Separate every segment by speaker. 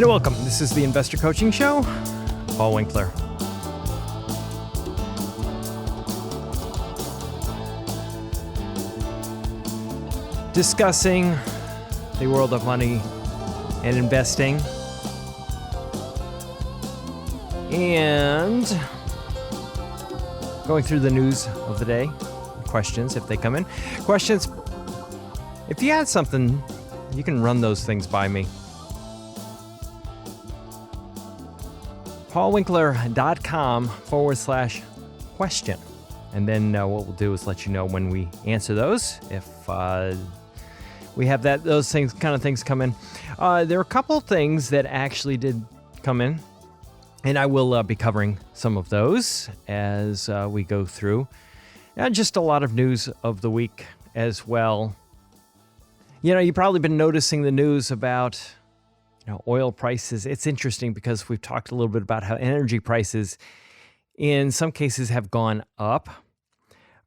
Speaker 1: And welcome. This is the Investor Coaching Show. Paul Winkler. Discussing the world of money and investing. And going through the news of the day. Questions, if they come in. Questions. If you had something, you can run those things by me. paulwinkler.com/question. And then what we'll do is let you know when we answer those. If we have those kind of things come in. There are a couple of things that actually did come in. And I will be covering some of those as we go through. And just a lot of news of the week as well. You know, you've probably been noticing the news about, oil prices. It's interesting because we've talked a little bit about how energy prices in some cases have gone up.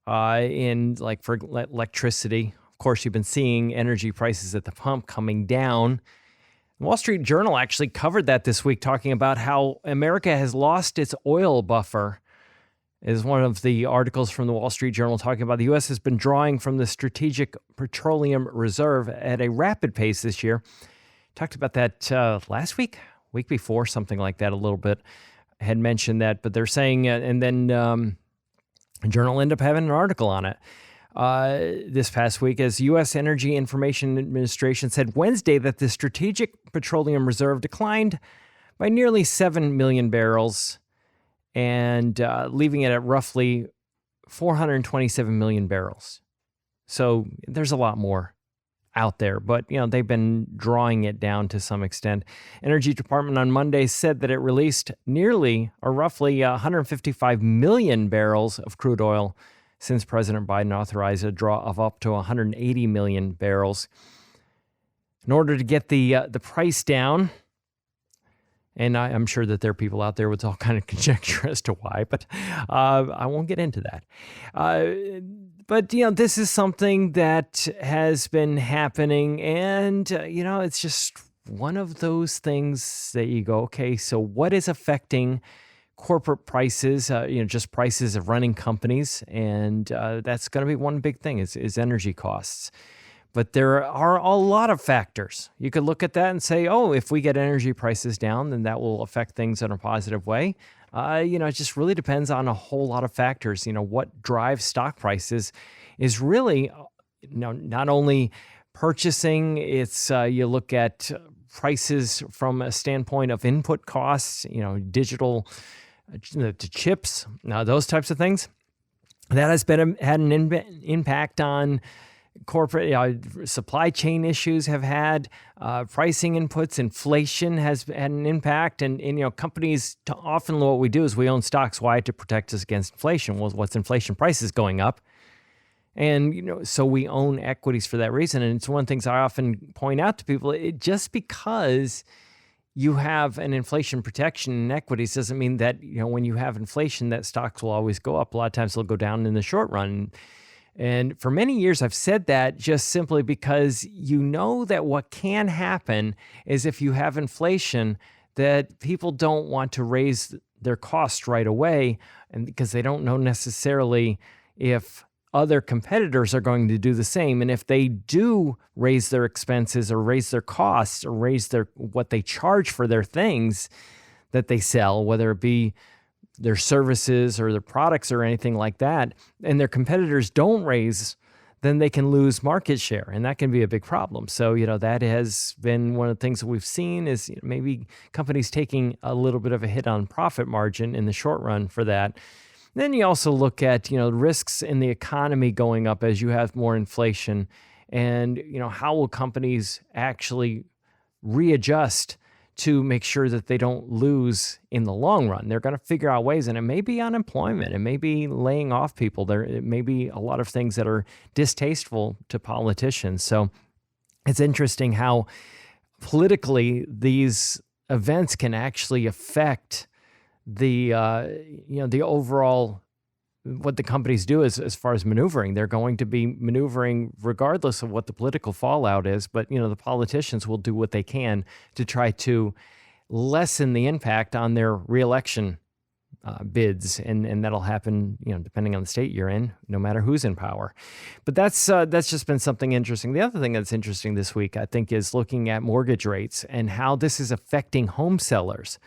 Speaker 1: For electricity, of course, you've been seeing energy prices at the pump coming down. Wall Street Journal actually covered that this week, talking about how America has lost its oil buffer. Is one of the articles from the Wall Street Journal talking about the U.S. has been drawing from the Strategic Petroleum Reserve at a rapid pace this year. Talked about that last week before, something like that a little bit. I had mentioned that, but they're saying, and then the Journal ended up having an article on it this past week, as U.S. Energy Information Administration said Wednesday that the Strategic Petroleum Reserve declined by nearly 7 million barrels, and leaving it at roughly 427 million barrels. So there's a lot more out there, but they've been drawing it down to some extent. Energy Department on Monday said that it released roughly 155 million barrels of crude oil since President Biden authorized a draw of up to 180 million barrels. In order to get the price down, and I'm sure that there are people out there with all kind of conjecture as to why, but I won't get into that. But this is something that has been happening, and it's just one of those things that you go, okay, so what is affecting corporate prices? Just prices of running companies, and that's going to be one big thing is energy costs. But there are a lot of factors. You could look at that and say, if we get energy prices down, then that will affect things in a positive way. It just really depends on a whole lot of factors. What drives stock prices is really, not only purchasing, it's you look at prices from a standpoint of input costs, digital to chips, those types of things. That has had an impact on corporate supply chain issues have had pricing inputs. Inflation has had an impact, and companies often what we do is we own stocks. Why? To protect us against inflation. Well, what's inflation? Prices going up, and so we own equities for that reason. And it's one of the things I often point out to people. Just because you have an inflation protection in equities doesn't mean that when you have inflation that stocks will always go up. A lot of times they'll go down in the short run. And for many years, I've said that just simply because that what can happen is if you have inflation, that people don't want to raise their costs right away, and because they don't know necessarily if other competitors are going to do the same. And if they do raise their expenses or raise their costs or raise what they charge for their things that they sell, whether it be their services or their products or anything like that, and their competitors don't raise, then they can lose market share, and that can be a big problem. So, that has been one of the things that we've seen is maybe companies taking a little bit of a hit on profit margin in the short run for that. Then you also look at, risks in the economy going up as you have more inflation, and, how will companies actually readjust to make sure that they don't lose in the long run. They're going to figure out ways, and it may be unemployment, it may be laying off people, it may be a lot of things that are distasteful to politicians. So it's interesting how politically these events can actually affect the overall what the companies do as far as maneuvering. They're going to be maneuvering regardless of what the political fallout is, but the politicians will do what they can to try to lessen the impact on their reelection bids, and that'll happen, depending on the state you're in, no matter who's in power. But that's just been something interesting. The other thing that's interesting this week, I think, is looking at mortgage rates and how this is affecting home sellers.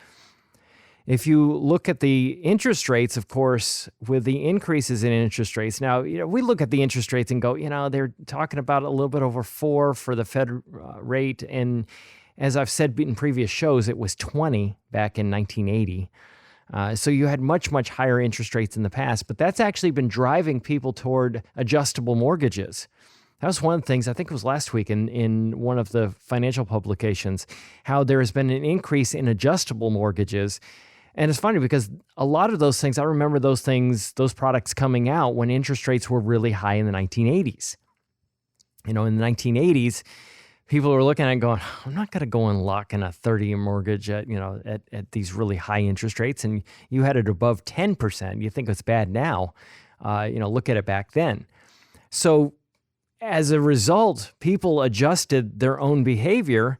Speaker 1: If you look at the interest rates, of course, with the increases in interest rates, now, we look at the interest rates and go, they're talking about a little bit over 4 for the Fed rate. And as I've said in previous shows, it was 20 back in 1980. So you had much, much higher interest rates in the past, but that's actually been driving people toward adjustable mortgages. That was one of the things, I think it was last week in one of the financial publications, how there has been an increase in adjustable mortgages. And it's funny because a lot of those things, I remember those products coming out when interest rates were really high in the 1980s. In the 1980s, people were looking at it and going, I'm not going to go and lock in a 30-year mortgage at these really high interest rates. And you had it above 10%. You think it's bad now. Look at it back then. So as a result, people adjusted their own behavior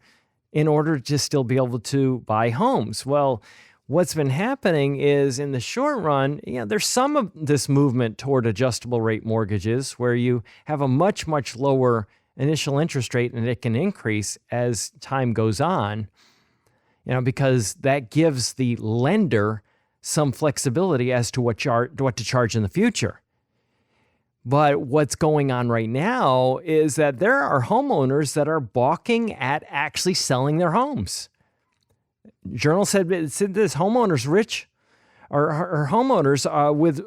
Speaker 1: in order to still be able to buy homes. Well, what's been happening is in the short run, there's some of this movement toward adjustable rate mortgages where you have a much, much lower initial interest rate and it can increase as time goes on, because that gives the lender some flexibility as to what to charge in the future. But what's going on right now is that there are homeowners that are balking at actually selling their homes. Journal said this: homeowners with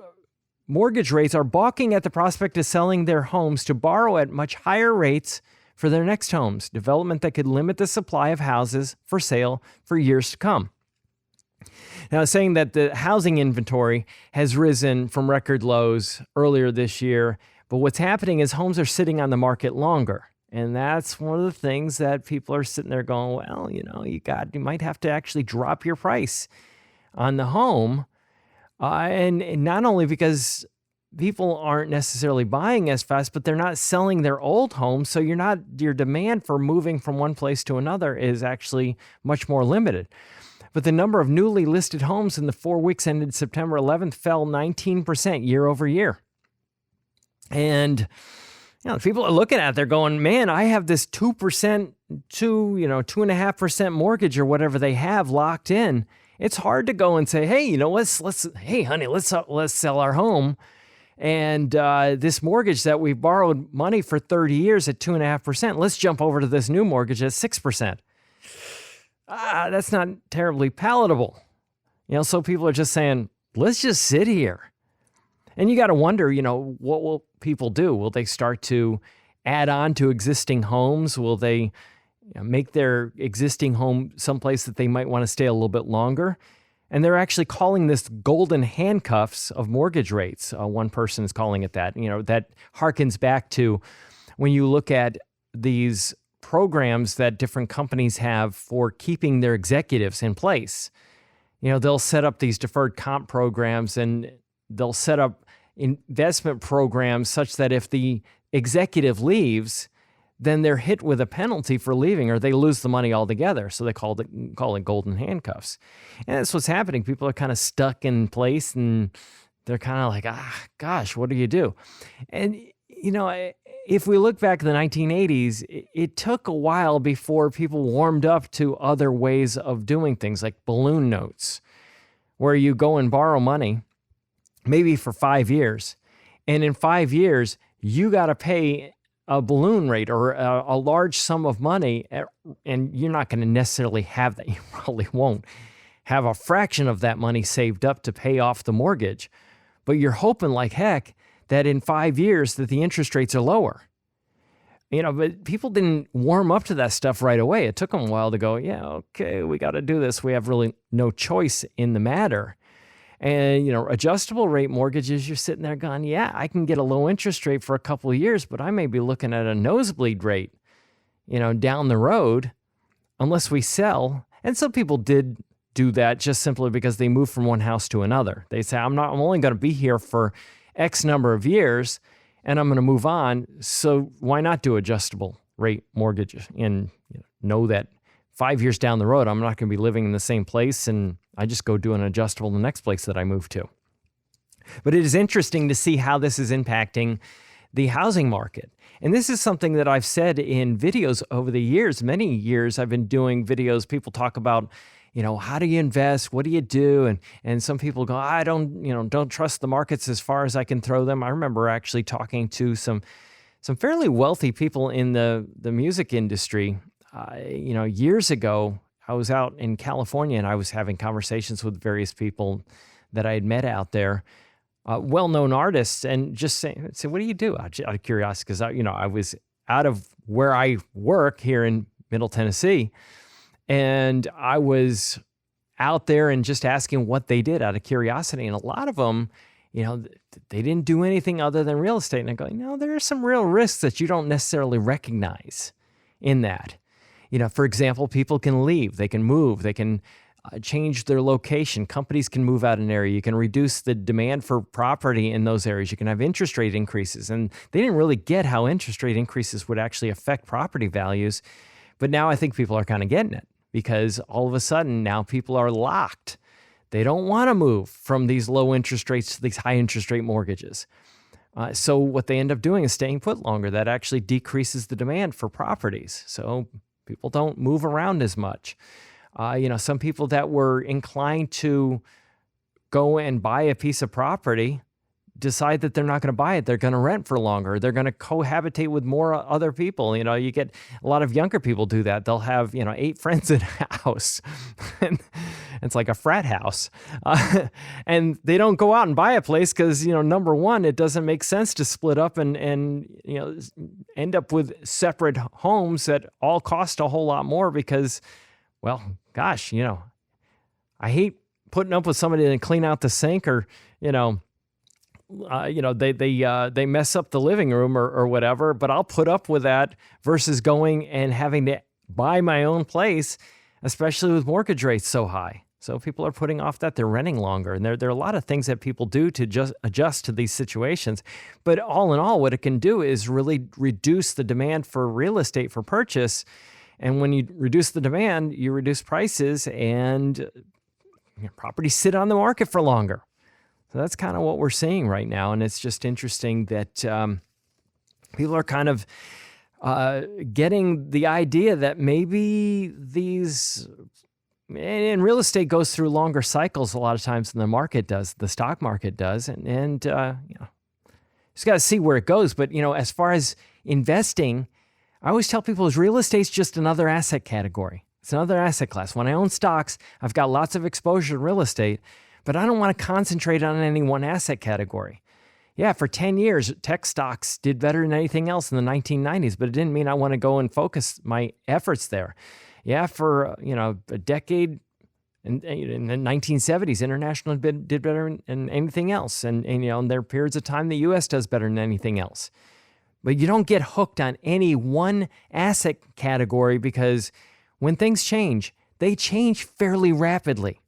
Speaker 1: mortgage rates are balking at the prospect of selling their homes to borrow at much higher rates for their next homes, development that could limit the supply of houses for sale for years to come. Now, saying that the housing inventory has risen from record lows earlier this year, but what's happening is homes are sitting on the market longer. And that's one of the things that people are sitting there going, well, you might have to actually drop your price on the home. And not only because people aren't necessarily buying as fast, but they're not selling their old homes. So your demand for moving from one place to another is actually much more limited. But the number of newly listed homes in the 4 weeks ended September 11th fell 19% year over year. And people are looking at it, they're going, man, I have this 2%, 2.5% mortgage or whatever they have locked in. It's hard to go and say, hey, hey, honey, let's sell our home. And this mortgage that we borrowed money for 30 years at 2.5%, let's jump over to this new mortgage at 6%. That's not terribly palatable. So people are just saying, let's just sit here. And you got to wonder, what will people do? Will they start to add on to existing homes? Will they make their existing home someplace that they might want to stay a little bit longer? And they're actually calling this golden handcuffs of mortgage rates. One person is calling it that. That harkens back to when you look at these programs that different companies have for keeping their executives in place. They'll set up these deferred comp programs and they'll set up investment programs such that if the executive leaves, then they're hit with a penalty for leaving or they lose the money altogether. So they call it golden handcuffs. And that's what's happening. People are kind of stuck in place and they're kind of like, gosh, what do you do? And, if we look back in the 1980s, it took a while before people warmed up to other ways of doing things like balloon notes, where you go and borrow money, maybe for 5 years. And in 5 years, you got to pay a balloon rate or a large sum of money. And you're not going to necessarily have that. You probably won't have a fraction of that money saved up to pay off the mortgage. But you're hoping like heck that in 5 years that the interest rates are lower. But people didn't warm up to that stuff right away. It took them a while to go, yeah, okay, we got to do this. We have really no choice in the matter. And, adjustable rate mortgages, you're sitting there going, yeah, I can get a low interest rate for a couple of years, but I may be looking at a nosebleed rate, down the road, unless we sell. And some people did do that just simply because they moved from one house to another. They say, I'm only going to be here for X number of years and I'm going to move on. So why not do adjustable rate mortgages and know that 5 years down the road, I'm not going to be living in the same place, and I just go do an adjustable in the next place that I move to. But it is interesting to see how this is impacting the housing market. And this is something that I've said in videos over the years. Many years I've been doing videos. People talk about, how do you invest? What do you do? And some people go, I don't trust the markets as far as I can throw them. I remember actually talking to some fairly wealthy people in the music industry. Years ago, I was out in California and I was having conversations with various people that I had met out there, well-known artists, and just saying, what do you do? Out of curiosity, because I was out of where I work here in Middle Tennessee, and I was out there and just asking what they did out of curiosity. And a lot of them, they didn't do anything other than real estate. And I go, there are some real risks that you don't necessarily recognize in that. For example, people can leave, they can move, they can change their location. Companies can move out an area. You can reduce the demand for property in those areas. You can have interest rate increases. And they didn't really get how interest rate increases would actually affect property values. But now I think people are kind of getting it, because all of a sudden now people are locked. They don't want to move from these low interest rates to these high interest rate mortgages. So what they end up doing is staying put longer. That actually decreases the demand for properties. So people don't move around as much. Some people that were inclined to go and buy a piece of property decide that they're not going to buy it. They're going to rent for longer. They're going to cohabitate with more other people. You get a lot of younger people do that. They'll have, 8 friends in a house. And it's like a frat house. And they don't go out and buy a place because, number one, it doesn't make sense to split up and end up with separate homes that all cost a whole lot more because, well, gosh, I hate putting up with somebody to clean out the sink or, they mess up the living room or whatever, but I'll put up with that versus going and having to buy my own place, especially with mortgage rates so high. So people are putting off that. They're renting longer. And there are a lot of things that people do to just adjust to these situations. But all in all, what it can do is really reduce the demand for real estate for purchase. And when you reduce the demand, you reduce prices and properties sit on the market for longer. So that's kind of what we're seeing right now. And it's just interesting that people are kind of getting the idea that maybe these, and real estate goes through longer cycles a lot of times than the market does, the stock market does. And just got to see where it goes. But, as far as investing, I always tell people real estate's just another asset category. It's another asset class. When I own stocks, I've got lots of exposure to real estate, but I don't want to concentrate on any one asset category. Yeah, for 10 years, tech stocks did better than anything else in the 1990s, but it didn't mean I want to go and focus my efforts there. Yeah, for a decade in the 1970s, international did better than anything else. And there are periods of time the U.S. does better than anything else. But you don't get hooked on any one asset category because when things change, they change fairly rapidly.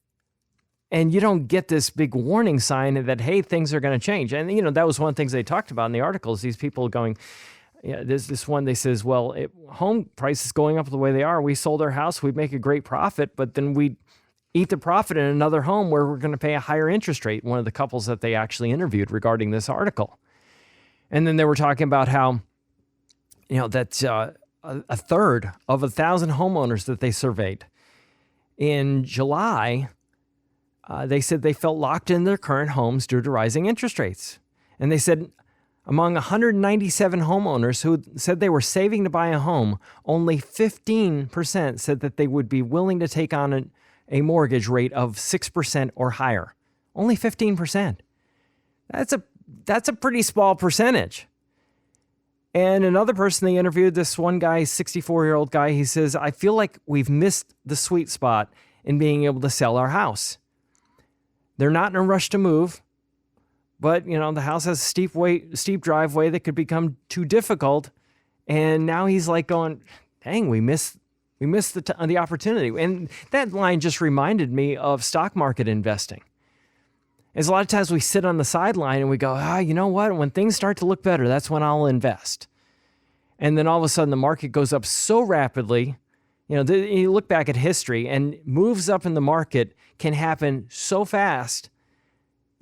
Speaker 1: And you don't get this big warning sign that, hey, things are going to change. And, that was one of the things they talked about in the articles, these people going, there's this one, they says, well, home prices going up the way they are. We sold our house, we'd make a great profit, but then we eat the profit in another home where we're going to pay a higher interest rate. One of the couples that they actually interviewed regarding this article. And then they were talking about how, that a third of 1,000 homeowners that they surveyed in July, they said they felt locked in their current homes due to rising interest rates. And they said among 197 homeowners who said they were saving to buy a home, only 15% said that they would be willing to take on a mortgage rate of 6% or higher. Only 15%. That's a pretty small percentage. And another person they interviewed, this one guy, 64-year-old guy, he says, I feel like we've missed the sweet spot in being able to sell our house. They're not in a rush to move, but, the house has a steep driveway that could become too difficult. And now he's like going, dang, we missed the opportunity. And that line just reminded me of stock market investing. As a lot of times we sit on the sideline and we go, you know what? When things start to look better, that's when I'll invest. And then all of a sudden the market goes up so rapidly You look back at history, and moves up in the market can happen so fast,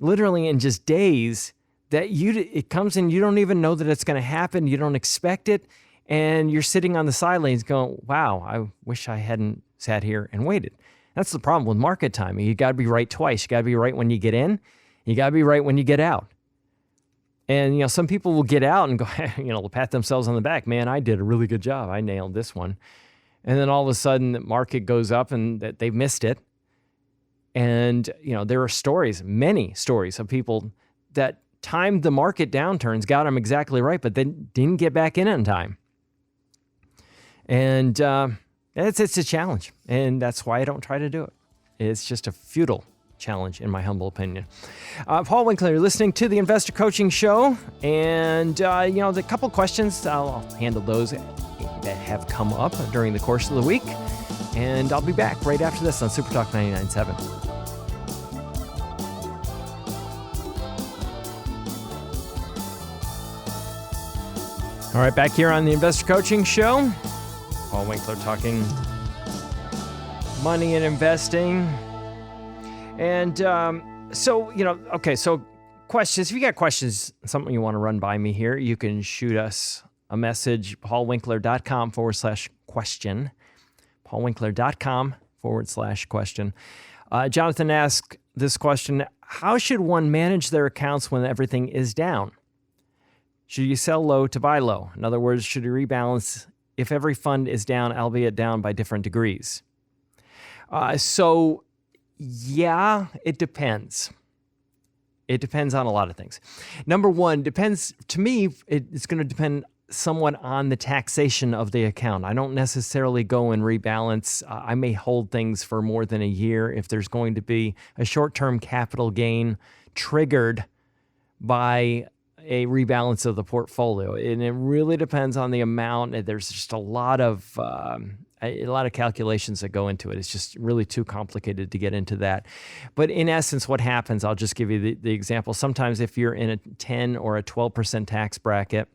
Speaker 1: literally in just days, that it comes in, you don't even know that it's going to happen. You don't expect it. And you're sitting on the sidelines going, wow, I wish I hadn't sat here and waited. That's the problem with market timing. You got to be right twice. You got to be right when you get in. You got to be right when you get out. And, some people will get out and go, they'll pat themselves on the back. Man, I did a really good job. I nailed this one. And then all of a sudden the market goes up and that they've missed it. And, there are many stories of people that timed the market downturns, got them exactly right, but then didn't get back in on time. And it's a challenge. And that's why I don't try to do it. It's just a futile challenge, in my humble opinion. Paul Winkler, you're listening to the Investor Coaching Show. And, the couple questions, I'll handle those that have come up during the course of the week. And I'll be back right after this on Super Talk 99.7. All right, back here on the Investor Coaching Show. Paul Winkler talking money and investing. And so questions. If you got questions, something you want to run by me here, you can shoot us a message, paulwinkler.com/question. paulwinkler.com/question. Jonathan asked this question: how should one manage their accounts when everything is down? Should you sell low to buy low? In other words, should you rebalance if every fund is down, albeit down by different degrees? Yeah, it depends. It depends on a lot of things. Number one, to me, it's going to depend somewhat on the taxation of the account. I don't necessarily go and rebalance. I may hold things for more than a year if there's going to be a short-term capital gain triggered by a rebalance of the portfolio. And it really depends on the amount. There's just a lot of calculations that go into it. It's just really too complicated to get into that. But in essence, what happens, I'll just give you the example. Sometimes if you're in a 10 or a 12% tax bracket,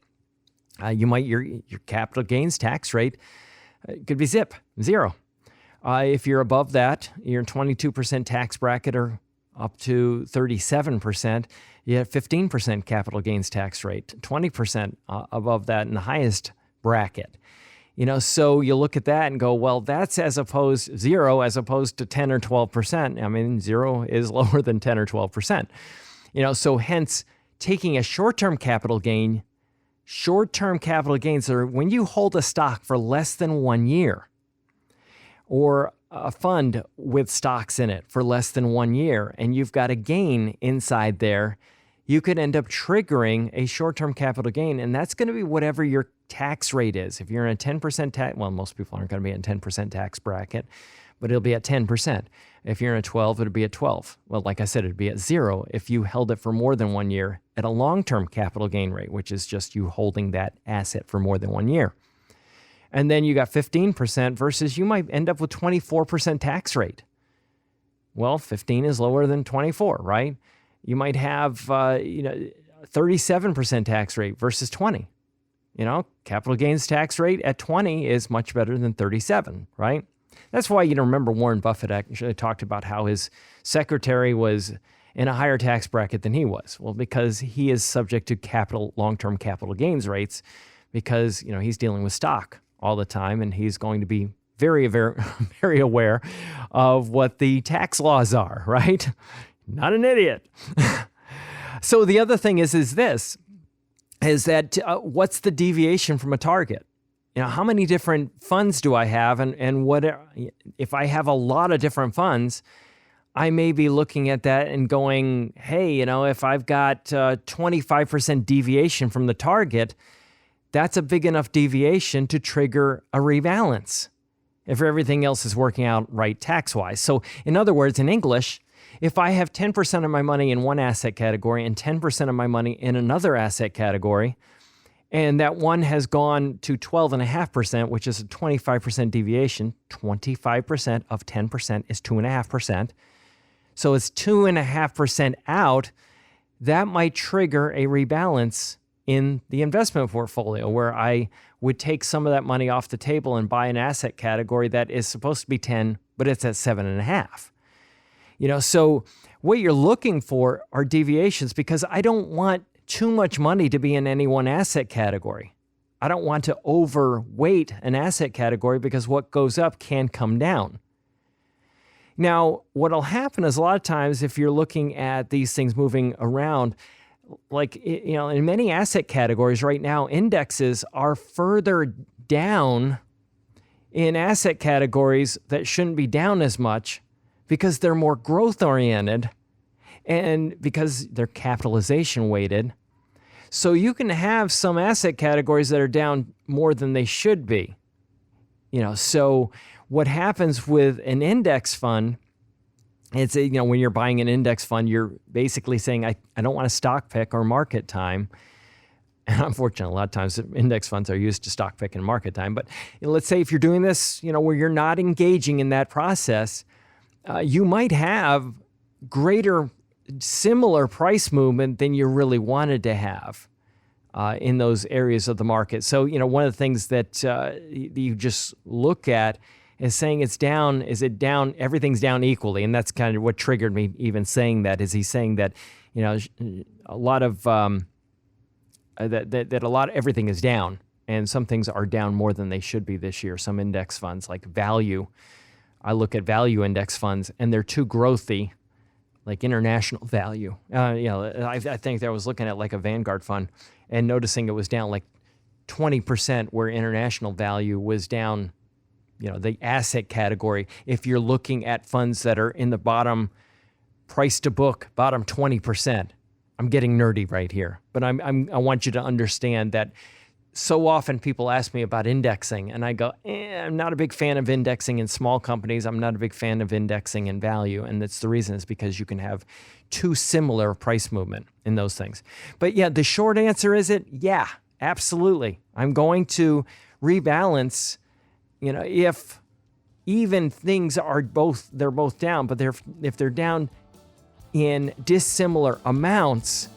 Speaker 1: your capital gains tax rate could be zero. If you're above that, you're in 22% tax bracket or up to 37%, you have 15% capital gains tax rate, 20% above that in the highest bracket. So you look at that and go, well, that's zero as opposed to 10 or 12%. I mean, zero is lower than 10 or 12%. So hence taking a short-term capital gains are when you hold a stock for less than 1 year, or a fund with stocks in it for less than 1 year, and you've got a gain inside there, you could end up triggering a short-term capital gain, and that's going to be whatever your tax rate is. If you're in a 10% tax, well, most people aren't going to be in a 10% tax bracket, but it'll be at 10%. If you're in a 12, it'll be at 12. Well, like I said, it'd be at 0 if you held it for more than 1 year at a long-term capital gain rate, which is just you holding that asset for more than 1 year. And then you got 15% versus you might end up with 24% tax rate. Well, 15 is lower than 24, right? You might have 37% tax rate versus 20. Capital gains tax rate at 20 is much better than 37, right? That's why, remember Warren Buffett actually talked about how his secretary was in a higher tax bracket than he was. Well, because he is subject to long-term capital gains rates because, he's dealing with stock all the time, and he's going to be very, very, very aware of what the tax laws are, right? Not an idiot. So the other thing is that what's the deviation from a target? How many different funds do I have? And what if I have a lot of different funds, I may be looking at that and going, hey, if I've got 25% deviation from the target, that's a big enough deviation to trigger a rebalance if everything else is working out right tax-wise. So in other words, in English, if I have 10% of my money in one asset category and 10% of my money in another asset category, and that one has gone to 12.5%, which is a 25% deviation, 25% of 10% is 2.5%. So it's 2.5% out. That might trigger a rebalance in the investment portfolio, where I would take some of that money off the table and buy an asset category that is supposed to be 10, but it's at 7.5. So what you're looking for are deviations, because I don't want too much money to be in any one asset category. I don't want to overweight an asset category, because what goes up can come down. Now, what'll happen is, a lot of times, if you're looking at these things moving around, like, in many asset categories right now, indexes are further down in asset categories that shouldn't be down as much, because they're more growth oriented and because they're capitalization weighted. So you can have some asset categories that are down more than they should be. So what happens with an index fund, it's, when you're buying an index fund, you're basically saying, I don't want a stock pick or market time. And unfortunately, a lot of times index funds are used to stock pick and market time. But let's say if you're doing this, where you're not engaging in that process, you might have greater similar price movement than you really wanted to have in those areas of the market. So, one of the things that you just look at is saying it's down. Is it down? Everything's down equally. And that's kind of what triggered me even saying that, is he's saying that, a lot of, everything is down, and some things are down more than they should be this year. Some index funds, like value, I look at value index funds and they're too growthy, like International Value. I think that I was looking at like a Vanguard fund and noticing it was down like 20%, where International Value was down, the asset category. If you're looking at funds that are in the bottom price to book, bottom 20%, I'm getting nerdy right here, but I want you to understand that so often people ask me about indexing, and I go, I'm not a big fan of indexing in small companies. I'm not a big fan of indexing in value. And that's the reason, is because you can have too similar price movement in those things. But yeah, the short answer is yeah, absolutely. I'm going to rebalance, if even things are they're both down, but if they're down in dissimilar amounts,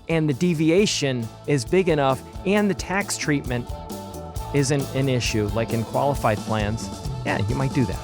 Speaker 1: and the deviation is big enough, and the tax treatment isn't an issue, like in qualified plans, yeah, you might do that.